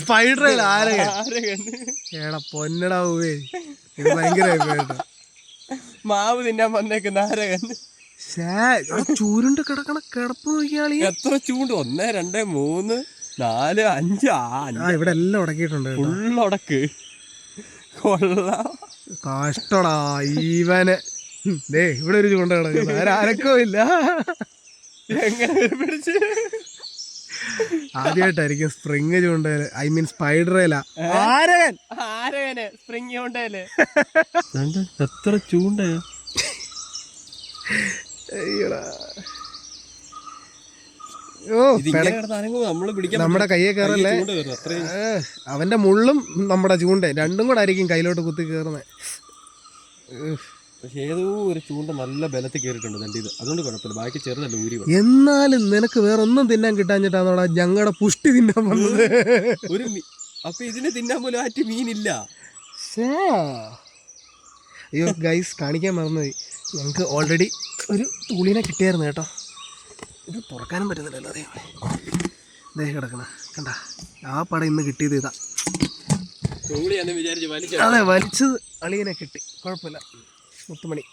Spider എടാ പൊന്നടാ പോവേ ഇത് ഭയങ്കര മാവ് തിന്നാൻ വന്നേക്കുന്ന ആരകൻ ചൂരുണ്ട് കിടക്കണ കിടപ്പ് നോക്കിയാളി. എത്ര ചൂണ്ട്? 1 2 3 4 5 6 ഇവിടെ എല്ലാം ഉടക്കിയിട്ടുണ്ട്. ഫുള്ളൊടക്ക് കൊള്ളാം. കഷ്ടടാ ഈവന്. ദേ ഇവിടെ ഒരു ചൂണ്ട കിടക്കുന്നത് ആരക്കോ ഇല്ല. എങ്ങനെ പിടിച്ച്? ആദ്യമായിട്ടായിരിക്കും സ്പ്രിങ് ചൂണ്ടയില്, ഐ മീൻ സ്പൈഡറേല ആരകന് സ്പ്രിങ് ചൂണ്ടയില്. എത്ര ചൂണ്ട? നമ്മുടെ കയ്യെ കയറല്ലേ. അവന്റെ മുള്ളും നമ്മുടെ ചൂണ്ട രണ്ടും കൂടെ ആയിരിക്കും കയ്യിലോട്ട് കുത്തി കയറുന്നത്. പക്ഷെ ഏതോ ഒരു ചൂണ്ട നല്ല ബലത്തിൽ കയറിയിട്ടുണ്ട്. ഇത് അതുകൊണ്ട് കുഴപ്പമില്ല, ബാക്കി ചെറുതല്ല ഊരി. എന്നാലും നിനക്ക് വേറെ ഒന്നും തിന്നാൻ കിട്ടാഞ്ഞിട്ടാന്നോടാ ഞങ്ങളുടെ പുഷ്ടി തിന്നാൻ വന്നത്. അപ്പൊ ഇതിനെ തിന്നാൻ പോലും ആറ്റ് മീനില്ല. അയ്യോ ഗൈസ്, കാണിക്കാൻ മറന്നുപോയി. ഞങ്ങൾക്ക് ഓൾറെഡി ഒരു തൂളിനെ കിട്ടിയായിരുന്നു കേട്ടോ. ഇത് തുറക്കാനും പറ്റുന്നില്ലല്ലോ. അതേ കിടക്കണ കണ്ട, ആ പടം ഇന്ന് കിട്ടിയത് ഇതാ. അതെ, വലിച്ചത് അളിയനെ കിട്ടി, കുഴപ്പമില്ല. മുത്തുമണി.